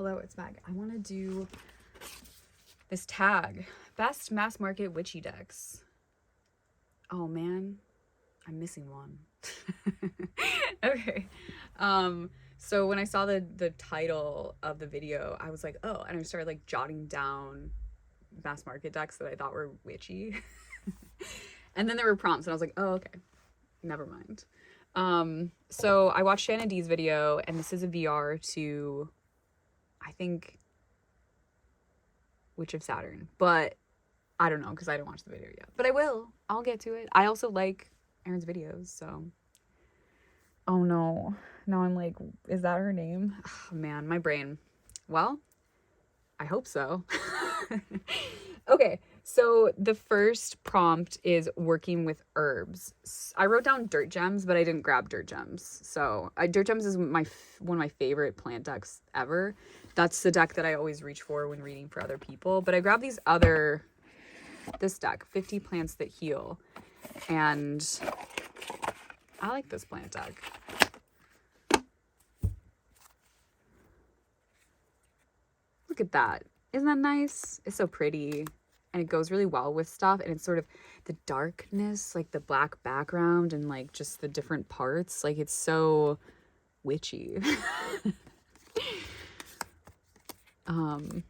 Hello, it's Meg. I want to do this tag. Best mass market witchy decks. Oh man, I'm missing one. Okay. So when I saw the title of the video, I was like, oh, and I started like jotting down mass market decks that I thought were witchy. And then there were prompts and I was like, oh, okay. Never mind. So I watched Shannon D's video, and this is a VR to, I think, Witch of Saturn, but I don't know because I didn't watch the video yet, but I will. I'll get to it. I also like Erin's videos, so. Oh no. Now I'm like, is that her name? Oh, man, my brain. Well, I hope so. Okay, so the first prompt is working with herbs. I wrote down dirt gems, but I didn't grab dirt gems. So dirt gems is one of my favorite plant decks ever. That's the deck that I always reach for when reading for other people. But I grabbed this deck, 50 Plants That Heal. And I like this plant deck. Look at that. Isn't that nice? It's so pretty. And it goes really well with stuff. And it's sort of the darkness, like the black background and like just the different parts. Like it's so witchy. And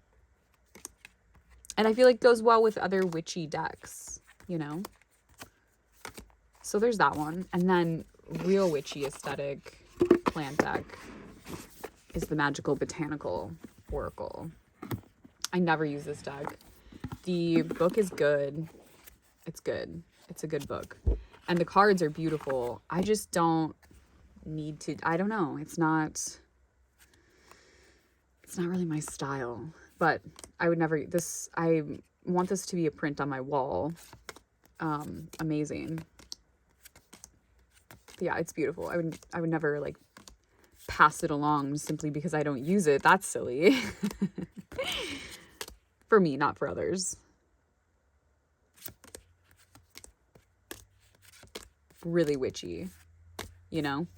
I feel like it goes well with other witchy decks, you know? So there's that one. And then real witchy aesthetic plant deck is the Magical Botanical Oracle. I never use this deck. The book is good. It's good. It's a good book. And the cards are beautiful. I just don't need to, I don't know. It's not really my style. But I would never, I want this to be a print on my wall. Amazing. But yeah, it's beautiful. I would never like pass it along simply because I don't use it. That's silly. For me, not for others. Really witchy, you know?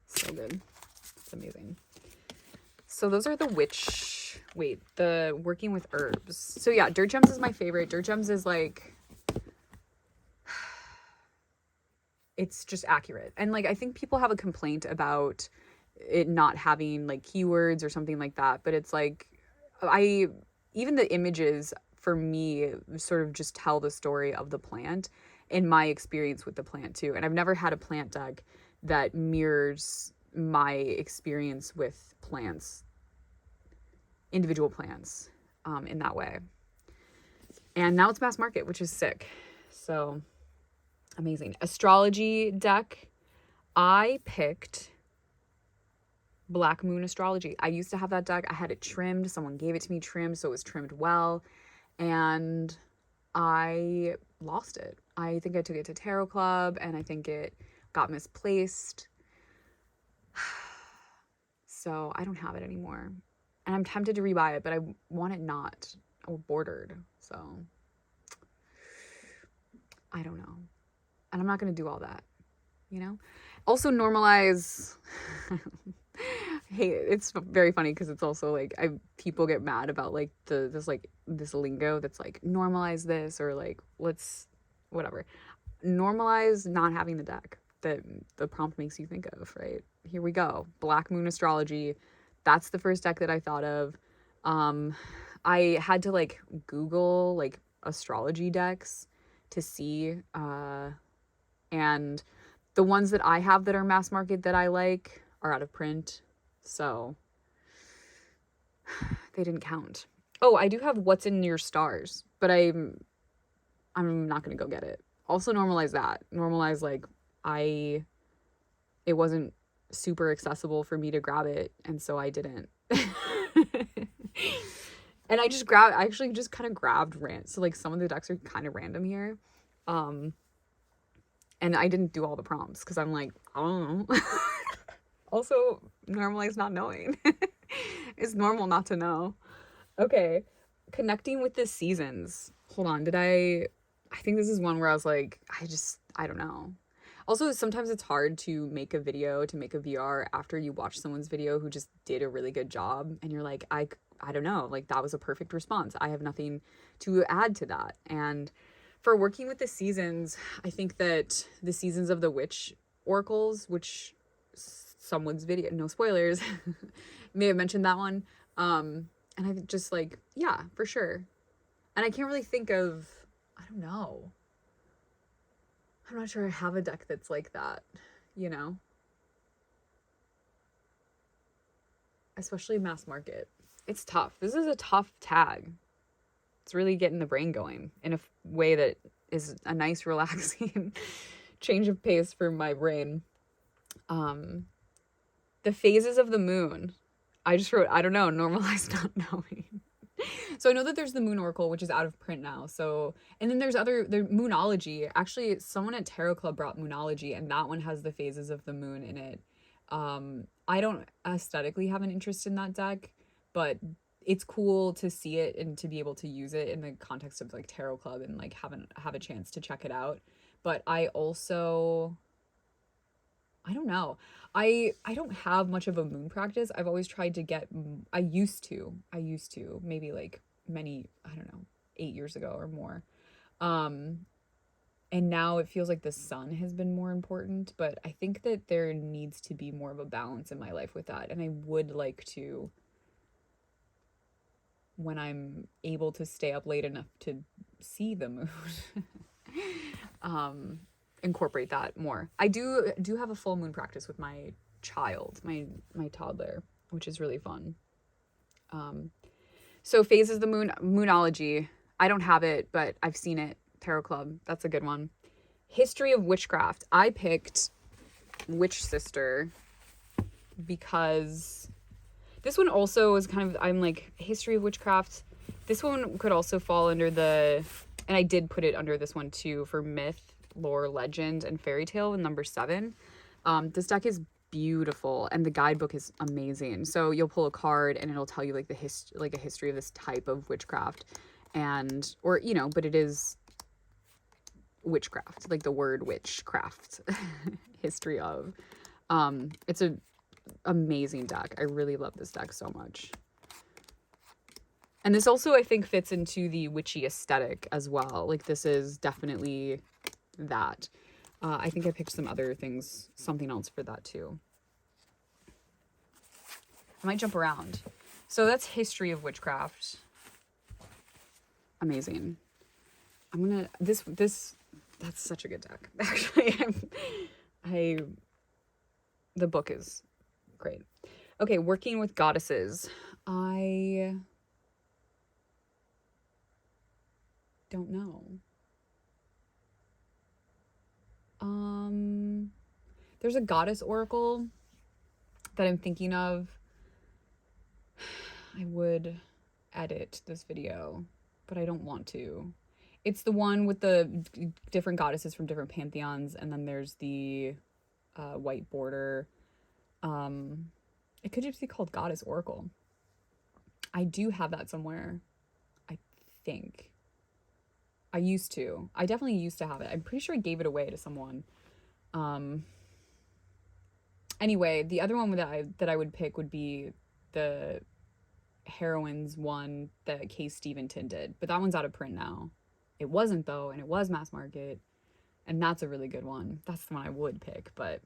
So good. It's amazing. So those are the the working with herbs. So yeah, dirt gems is my favorite. Dirt gems is like, it's just accurate. And like, I think people have a complaint about it not having like keywords or something like that, but it's like, even the images for me sort of just tell the story of the plant in my experience with the plant too. And I've never had a plant deck that mirrors my experience with plants, individual plants, in that way. And now it's mass market, which is sick. So amazing. Astrology deck. I picked Black Moon Astrology. I used to have that deck. I had it trimmed. Someone gave it to me trimmed, so it was trimmed well. And I lost it. I think I took it to Tarot Club, and I think it got misplaced. So I don't have it anymore. And I'm tempted to rebuy it, but I want it not or bordered. So I don't know. And I'm not going to do all that, you know? Also normalize... Hey, it's very funny because it's also like people get mad about like this lingo that's like normalize this or like let's whatever. Normalize not having the deck that the prompt makes you think of, right? Here we go. Black Moon Astrology. That's the first deck that I thought of. I had to like Google like astrology decks to see and the ones that I have that are mass market that I like are out of print, so they didn't count. Oh, I do have What's in Your Stars, but I'm not gonna go get it. Also normalize that. Normalize like it wasn't super accessible for me to grab it, and so I didn't. And I actually just kind of grabbed so like some of the decks are kind of random here. And I didn't do all the prompts because I'm like, I don't know. Also, normalize not knowing. It's normal not to know. Okay. Connecting with the seasons. Hold on. I think this is one where I was like, I don't know. Also, sometimes it's hard to make a video, to make a VR after you watch someone's video who just did a really good job, and you're like, I don't know, like that was a perfect response. I have nothing to add to that. And for working with the seasons, I think that the seasons of the witch oracles, which someone's video, no spoilers, may have mentioned that one. And I just like, yeah, for sure. And I can't really think of, I don't know. I'm not sure I have a deck that's like that, you know? Especially mass market. It's tough. This is a tough tag. It's really getting the brain going in a way that is a nice, relaxing change of pace for my brain. The phases of the moon. I just wrote, I don't know, normalize not knowing. So I know that there's the Moon Oracle, which is out of print now. So, and then there's the Moonology. Actually, someone at Tarot Club brought Moonology, and that one has the phases of the moon in it. I don't aesthetically have an interest in that deck, but it's cool to see it and to be able to use it in the context of like Tarot Club and like have a chance to check it out. But I also, I don't know. I don't have much of a moon practice. I've always tried to get, I used to maybe like many, I don't know, 8 years ago or more. Um and now it feels like the sun has been more important, but I think that there needs to be more of a balance in my life with that, and I would like to, when I'm able to stay up late enough to see the moon, um incorporate that more. I do have a full moon practice with my child, my toddler, which is really fun. So phases the moon, Moonology. I don't have it, but I've seen it. Tarot Club, that's a good one. History of Witchcraft. I picked Witch Sister because this one also is kind of, I'm like, History of Witchcraft. This one could also fall under the, and I did put it under this one too, for myth, lore, legend, and fairy tale in number 7. This deck is beautiful, and the guidebook is amazing. So you'll pull a card and it'll tell you like like a history of this type of witchcraft, and or you know, but it is witchcraft, like the word witchcraft. History of. It's a amazing deck. I really love this deck so much. And this also, I think, fits into the witchy aesthetic as well. Like, this is definitely that. I think I picked some other things, something else for that too. I might jump around. So that's History of Witchcraft. Amazing. I'm gonna, that's such a good deck. Actually, the book is great. Okay, Working with Goddesses. I don't know. There's a goddess oracle that I'm thinking of. I would edit this video, but I don't want to. It's the one with the different goddesses from different pantheons, and then there's the white border. It could just be called Goddess Oracle. I do have that somewhere, I think. I definitely used to have it. I'm pretty sure I gave it away to someone. Anyway, the other one that I would pick would be the Heroines one that Kay Steventon did, but that one's out of print now. It wasn't though, and it was mass market, and that's a really good one. That's the one I would pick, but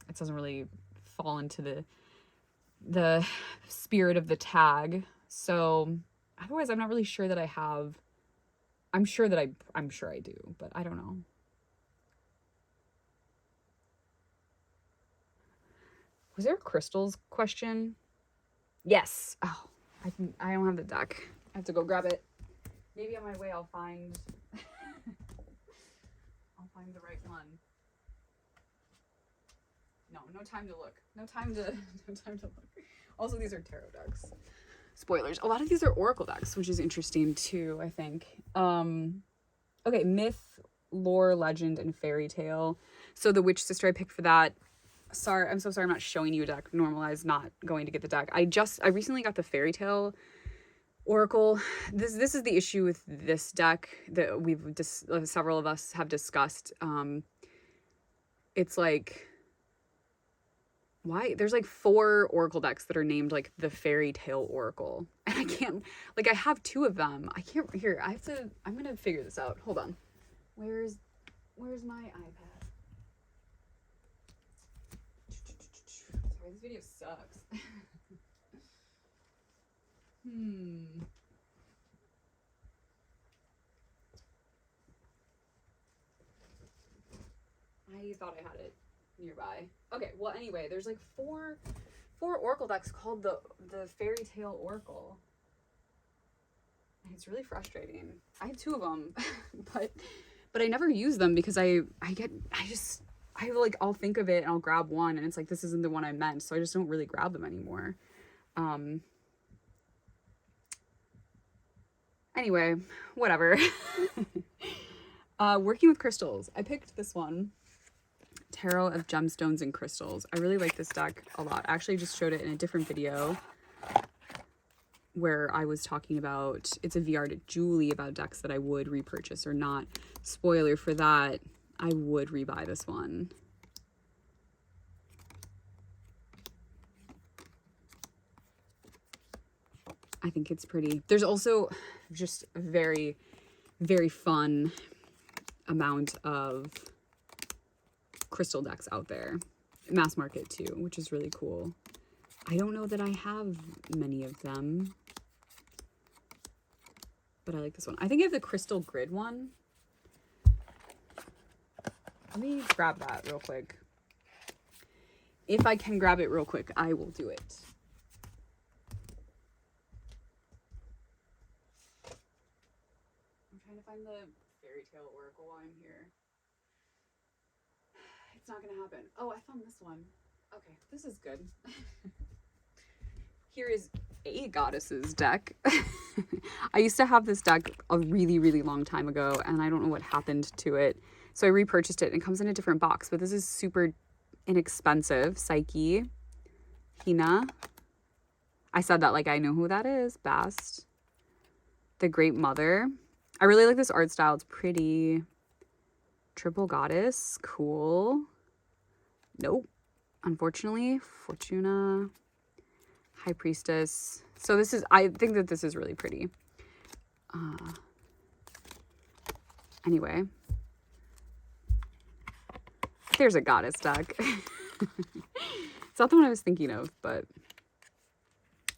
it doesn't really fall into the spirit of the tag. So otherwise, I'm not really sure that I have. I'm sure I do, but I don't know. Was there a crystals question? Yes. Oh, I don't have the deck. I have to go grab it. Maybe on my way I'll find the right one. No time to look. No time to look. Also, these are tarot decks. Spoilers. A lot of these are oracle decks, which is interesting too, I think. Okay, myth, lore, legend, and fairy tale. So the Witch Sister I picked for that. Sorry, I'm so sorry I'm not showing you a deck. Normalize not going to get the deck. I recently got the fairy tale oracle. This is the issue with this deck that several of us have discussed. it's like, why? There's like 4 oracle decks that are named like the Fairy Tale Oracle. And I can't, like, I have 2 of them. I can't, here, I'm gonna figure this out. Hold on. Where's my iPad? Sorry, this video sucks. I thought I had it nearby. Okay, well, anyway, there's like 4 oracle decks called the Fairy Tale Oracle. And it's really frustrating. I have 2 of them, but I never use them because I'll think of it and I'll grab one and it's like, this isn't the one I meant, so I just don't really grab them anymore. Anyway, whatever. Working with crystals. I picked this one. Tarot of Gemstones and Crystals. I really like this deck a lot. I actually just showed it in a different video where I was talking about, it's a VR to Julie about decks that I would repurchase or not. Spoiler for that, I would rebuy this one. I think it's pretty. There's also just a very, very fun amount of crystal decks out there. Mass market too, which is really cool. I don't know that I have many of them, but I like this one. I think I have the crystal grid one. Let me grab that real quick. If I can grab it real quick, I will do it. I'm trying to find the Fairy Tale Oracle while I'm here. It's not gonna happen. Oh, I found this one. Okay, this is good. Here is a Goddesses deck. I used to have this deck a really, really long time ago, and I don't know what happened to it. So I repurchased it, and it comes in a different box, but this is super inexpensive. Psyche. Hina. I said that like I know who that is. Bast. The Great Mother. I really like this art style. It's pretty. Triple Goddess. Cool. Nope. Unfortunately. Fortuna. High Priestess. So this is, I think that this is really pretty. Anyway. There's a Goddess deck. It's not the one I was thinking of, but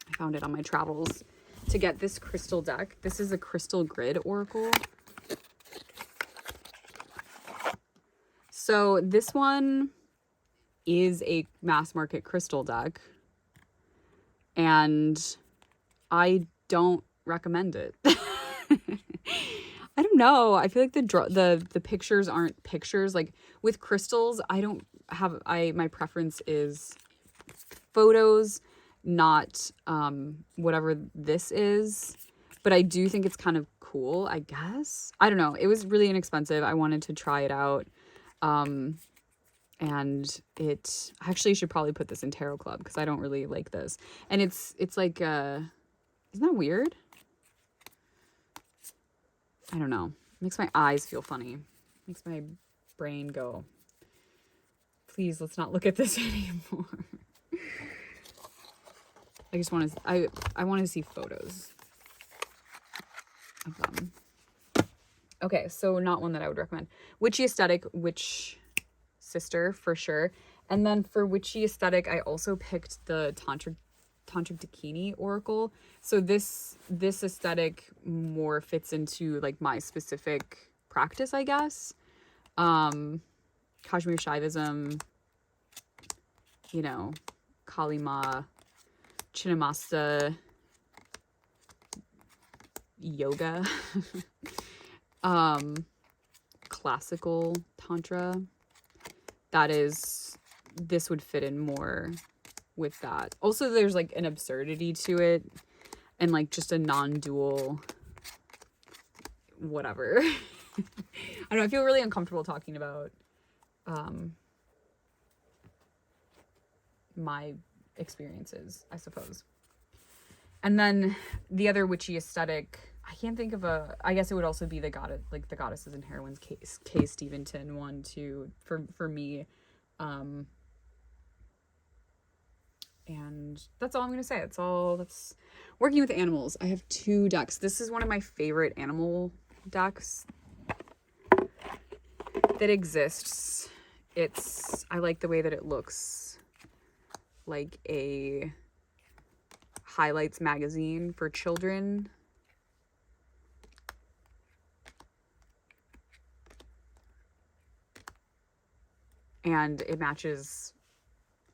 I found it on my travels to get this crystal deck. This is a Crystal Grid Oracle. So this one is a mass market crystal deck, and I don't recommend it. I don't know. I feel like the pictures aren't pictures. Like with crystals, I don't have, my preference is photos, not whatever this is. But I do think it's kind of cool, I guess. I don't know. It was really inexpensive. I wanted to try it out. And it actually should probably put this in Tarot Club because I don't really like this. And it's like isn't that weird? I don't know. Makes my eyes feel funny. Makes my brain go, please, let's not look at this anymore. I just want to, I want to see photos of them. Okay, so not one that I would recommend. Witchy aesthetic, Witch Sister for sure. And then for Witchy aesthetic, I also picked the Tantric Dakini Oracle. So this aesthetic more fits into like my specific practice, I guess. Kashmir Shaivism, you know, Kalima, Chinnamasta, yoga, classical tantra. This would fit in more with that. Also, there's like an absurdity to it and like just a non-dual whatever. I don't know, I feel really uncomfortable talking about my experiences, I suppose. And then the other witchy aesthetic, I can't think of I guess it would also be the goddess, like the Goddesses and Heroines, K. Steventon one too, for me. And that's all I'm going to say. That's working with animals. I have 2 decks. This is one of my favorite animal decks that exists. I like the way that it looks like a highlights magazine for children. And it matches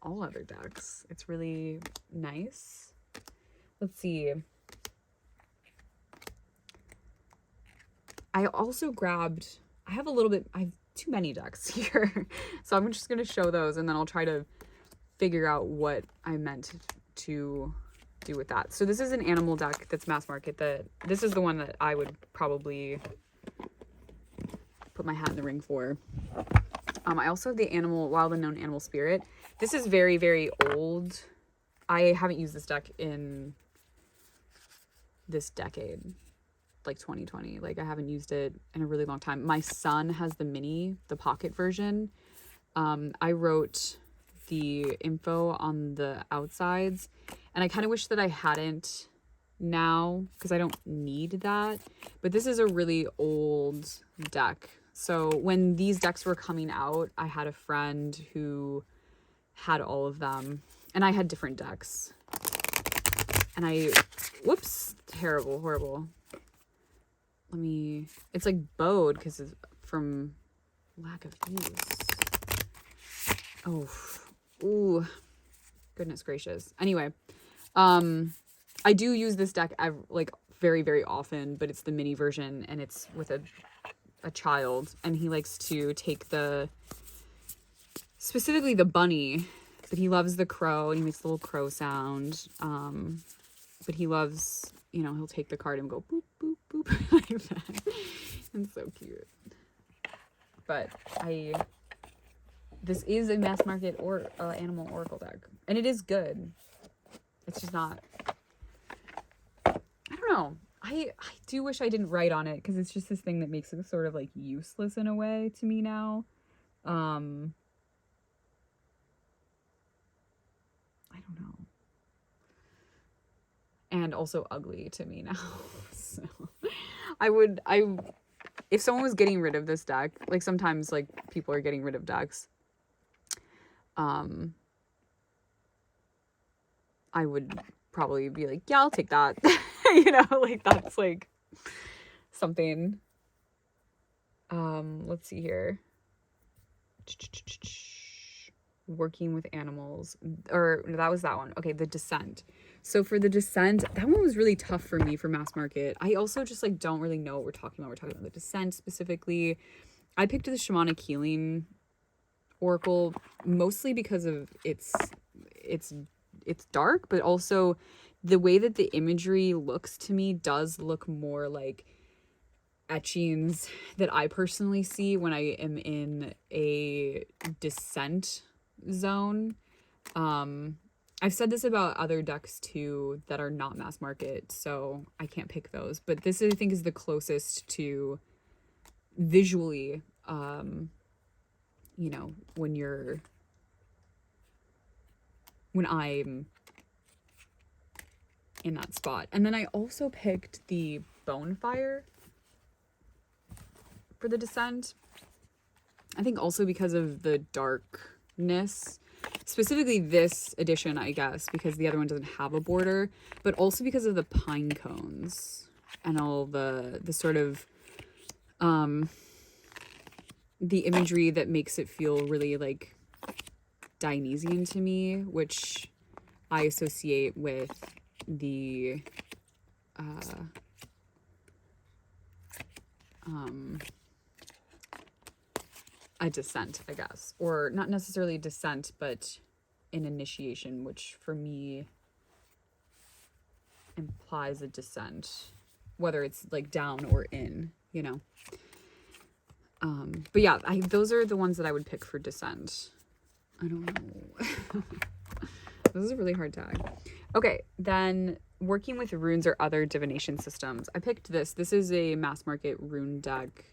all other decks. It's really nice. Let's see. I also grabbed, I have too many decks here. So I'm just going to show those and then I'll try to figure out what I meant to do with that. So this is an animal deck that's mass market. This is the one that I would probably put my hat in the ring for. I also have the Wild Unknown Animal Spirit. This is very, very old. I haven't used this deck in this decade, like 2020. Like I haven't used it in a really long time. My son has the pocket version. I wrote the info on the outsides and I kind of wish that I hadn't now because I don't need that. But this is a really old deck. So when these decks were coming out, I had a friend who had all of them and I had different decks. And whoops, terrible, horrible. It's like bowed because it's from lack of use. Oh, ooh, goodness gracious. Anyway, I do use this deck like very, very often, but it's the mini version and it's with a child and he likes to take specifically the bunny, but he loves the crow and he makes the little crow sound. But he loves, he'll take the card and go boop, boop, boop like that. It's so cute. But this is a mass market or animal oracle deck and it is good. It's just not, I don't know. I do wish I didn't write on it because it's just this thing that makes it sort of like useless in a way to me now. I don't know. And also ugly to me now. So if someone was getting rid of this deck, like sometimes like people are getting rid of decks, I would probably be like, yeah, I'll take that. Like that's like something. Let's see here. Working with animals, or no, that was that one. Okay, the Descent. So for the Descent, that one was really tough for me for mass market. I also just like don't really know what we're talking about. We're talking about the Descent specifically. I picked the Shamanic Healing Oracle mostly because of it's dark, but also the way that the imagery looks to me does look more like etchings that I personally see when I am in a Descent zone. I've said this about other decks too that are not mass market, so I can't pick those, but this I think is the closest to visually when I'm in that spot. And then I also picked the Bonefire for the Descent. I think also because of the darkness, specifically this edition, I guess, because the other one doesn't have a border, but also because of the pine cones and all the sort of the imagery that makes it feel really like Dionysian to me, which I associate with the a descent, I guess, or not necessarily descent, but an initiation, which for me implies a descent, whether it's like down or in, but yeah, those are the ones that I would pick for Descent. I don't know. This is a really hard tag. Okay, then working with runes or other divination systems. I picked this. This is a mass market rune deck.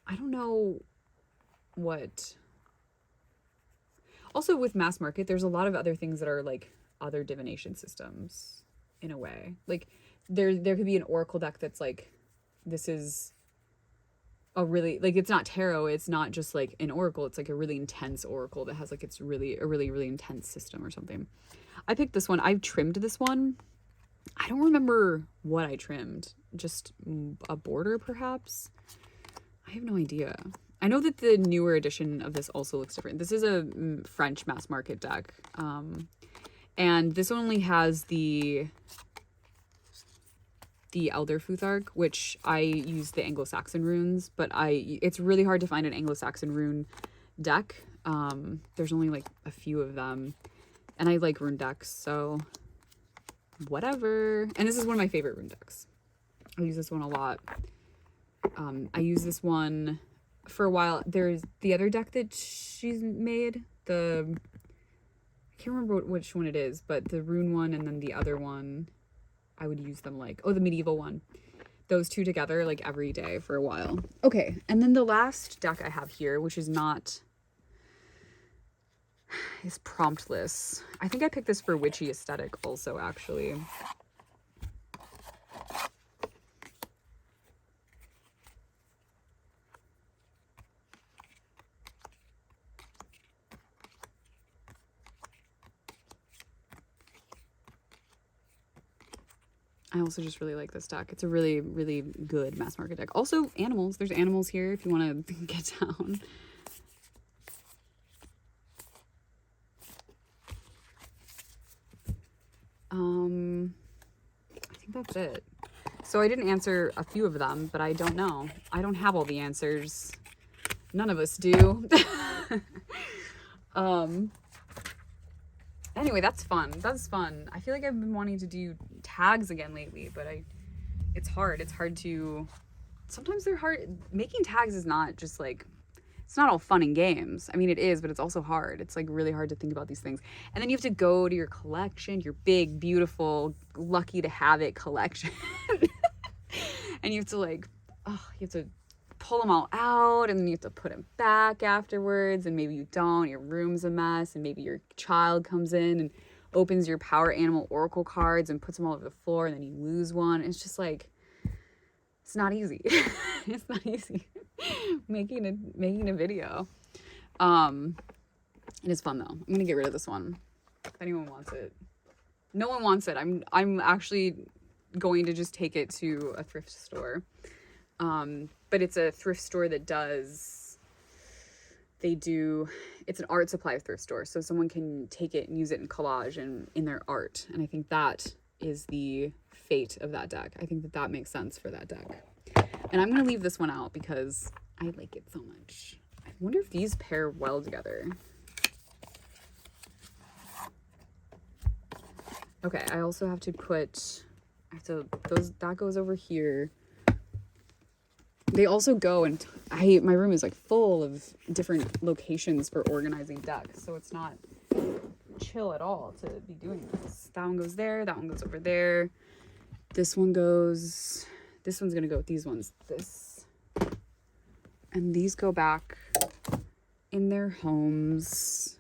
I don't know what Also with mass market, there's a lot of other things that are like other divination systems in a way. Like there could be an oracle deck that's like, this is a really, like, it's not tarot, it's not just like an oracle, it's like a really intense oracle that has like, it's really a really intense system or something. I picked this one. I've trimmed this one. I don't remember what I trimmed. Just a border, perhaps? I have no idea. I know that the newer edition of this also looks different. This is a French mass market deck. And this only has the Elder Futhark, which I use the Anglo-Saxon runes, but it's really hard to find an Anglo-Saxon rune deck. There's only like a few of them. And I like rune decks, so whatever. And this is one of my favorite rune decks. I use this one a lot. I use this one for a while. There's the other deck that she's made. I can't remember which one it is, but the rune one and then the other one, I would use them like, the medieval one. Those two together like every day for a while. Okay, and then the last deck I have here, which is promptless. I think I picked this for witchy aesthetic also, actually. I also just really like this deck. It's a really good mass market deck. Also animals. There's animals here if you want to get down. I think that's it. So I didn't answer a few of them, but I don't know. I don't have all the answers. None of us do. Anyway, that's fun. That's fun. I feel like I've been wanting to do tags again lately, but it's hard. It's hard to, sometimes they're hard. Making tags is not just like, it's not all fun and games. I mean, it is, but it's also hard. It's like really hard to think about these things. And then you have to go to your collection, your big, beautiful, lucky to have it collection. And you have to like, you have to pull them all out, and then you have to put them back afterwards, and maybe you don't, your room's a mess, and maybe your child comes in and opens your power animal oracle cards and puts them all over the floor, and then you lose one. It's just like, it's not easy. It's not easy making a video. It is fun though. I'm gonna get rid of this one if anyone wants it. No one wants it. I'm actually going to just take it to a thrift store. But it's a thrift store that it's an art supply thrift store. So someone can take it and use it in collage and in their art. And I think that is the fate of that deck. I think that makes sense for that deck. And I'm going to leave this one out because I like it so much. I wonder if these pair well together. Okay, I also have to that goes over here. They also go, and my room is like full of different locations for organizing decks, so it's not chill at all to be doing this. That one goes there, that one goes over there. This one's gonna go with these ones. And these go back in their homes.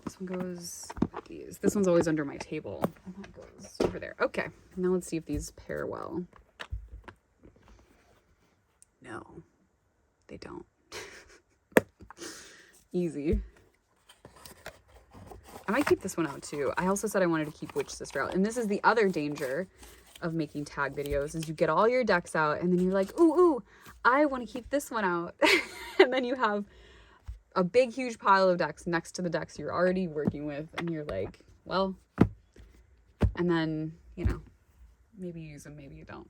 This one goes with these. This one's always under my table, and that goes over there. Okay, now let's see if these pair well. No, they don't. Easy. I might keep this one out too. I also said I wanted to keep Witch Sister out. And this is the other danger of making tag videos, is you get all your decks out and then you're like, ooh, I want to keep this one out. And then you have a big, huge pile of decks next to the decks you're already working with. And you're like, well, and then, maybe you use them, maybe you don't.